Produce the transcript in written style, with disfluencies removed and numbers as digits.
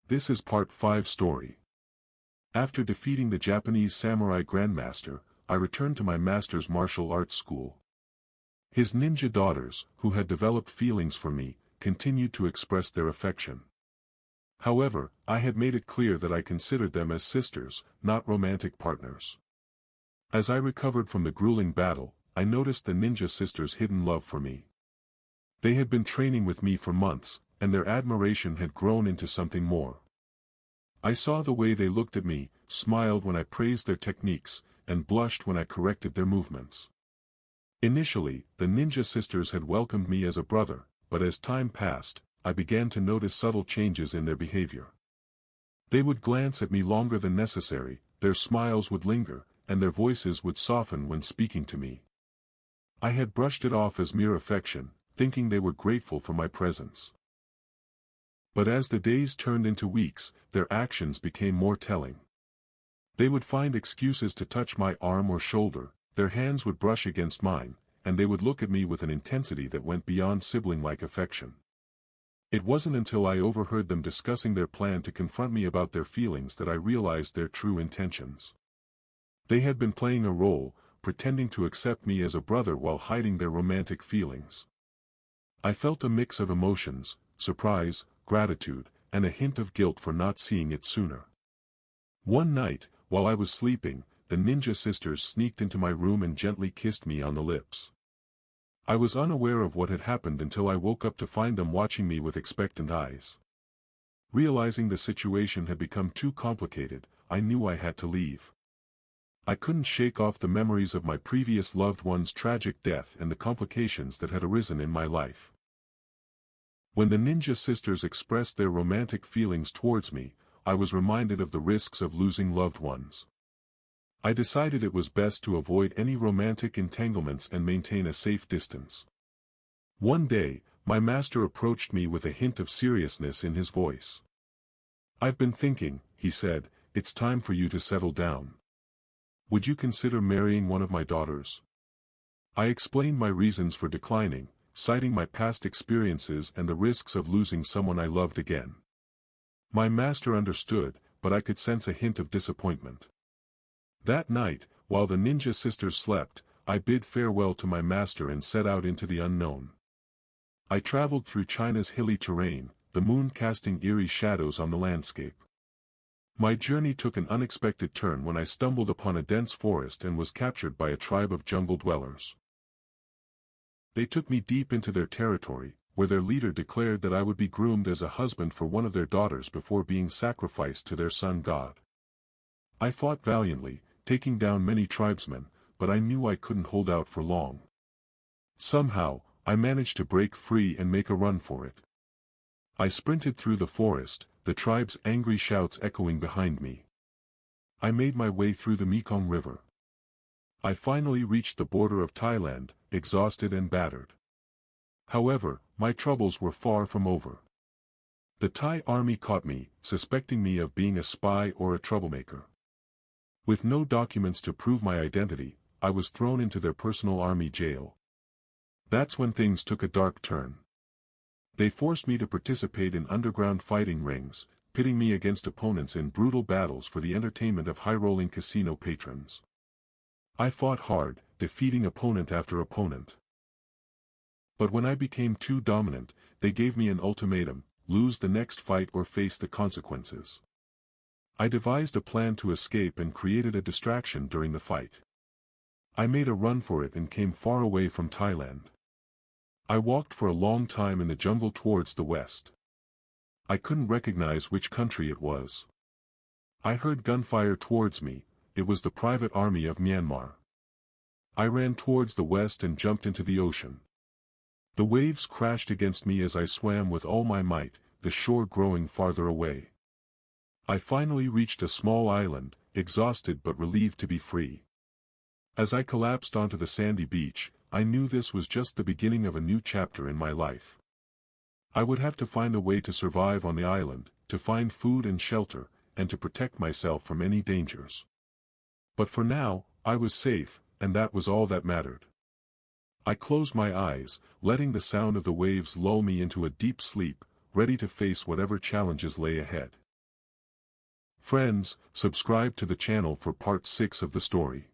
This is part 5 story. After defeating the Japanese samurai grandmaster, I returned to my master's martial arts school. His ninja daughters, who had developed feelings for me, continued to express their affection. However, I had made it clear that I considered them as sisters, not romantic partners. As I recovered from the grueling battle, I noticed the ninja sisters' hidden love for me. They had been training with me for months, and their admiration had grown into something more. I saw the way they looked at me, smiled when I praised their techniques, and blushed when I corrected their movements. Initially, the ninja sisters had welcomed me as a brother, but as time passed, I began to notice subtle changes in their behavior. They would glance at me longer than necessary, their smiles would linger, and their voices would soften when speaking to me. I had brushed it off as mere affection, thinking they were grateful for my presence. But as the days turned into weeks, their actions became more telling. They would find excuses to touch my arm or shoulder, their hands would brush against mine, and they would look at me with an intensity that went beyond sibling-like affection. It wasn't until I overheard them discussing their plan to confront me about their feelings that I realized their true intentions. They had been playing a role, pretending to accept me as a brother while hiding their romantic feelings. I felt a mix of emotions, surprise, gratitude, and a hint of guilt for not seeing it sooner. One night, while I was sleeping, the ninja sisters sneaked into my room and gently kissed me on the lips. I was unaware of what had happened until I woke up to find them watching me with expectant eyes. Realizing the situation had become too complicated, I knew I had to leave. I couldn't shake off the memories of my previous loved one's tragic death and the complications that had arisen in my life. When the ninja sisters expressed their romantic feelings towards me, I was reminded of the risks of losing loved ones. I decided it was best to avoid any romantic entanglements and maintain a safe distance. One day, my master approached me with a hint of seriousness in his voice. "I've been thinking," he said, "it's time for you to settle down. Would you consider marrying one of my daughters?" I explained my reasons for declining, citing my past experiences and the risks of losing someone I loved again. My master understood, but I could sense a hint of disappointment. That night, while the ninja sisters slept, I bid farewell to my master and set out into the unknown. I traveled through China's hilly terrain, the moon casting eerie shadows on the landscape. My journey took an unexpected turn when I stumbled upon a dense forest and was captured by a tribe of jungle dwellers. They took me deep into their territory, where their leader declared that I would be groomed as a husband for one of their daughters before being sacrificed to their sun god. I fought valiantly, taking down many tribesmen, but I knew I couldn't hold out for long. Somehow, I managed to break free and make a run for it. I sprinted through the forest, the tribe's angry shouts echoing behind me. I made my way through the Mekong River. I finally reached the border of Thailand, exhausted and battered. However, my troubles were far from over. The Thai army caught me, suspecting me of being a spy or a troublemaker. With no documents to prove my identity, I was thrown into their personal army jail. That's when things took a dark turn. They forced me to participate in underground fighting rings, pitting me against opponents in brutal battles for the entertainment of high-rolling casino patrons. I fought hard, defeating opponent after opponent. But when I became too dominant, they gave me an ultimatum: lose the next fight or face the consequences. I devised a plan to escape and created a distraction during the fight. I made a run for it and came far away from Thailand. I walked for a long time in the jungle towards the west. I couldn't recognize which country it was. I heard gunfire towards me. It was the private army of Myanmar. I ran towards the west and jumped into the ocean. The waves crashed against me as I swam with all my might, the shore growing farther away. I finally reached a small island, exhausted but relieved to be free. As I collapsed onto the sandy beach, I knew this was just the beginning of a new chapter in my life. I would have to find a way to survive on the island, to find food and shelter, and to protect myself from any dangers. But for now, I was safe, and that was all that mattered. I closed my eyes, letting the sound of the waves lull me into a deep sleep, ready to face whatever challenges lay ahead. Friends, subscribe to the channel for part 6 of the story.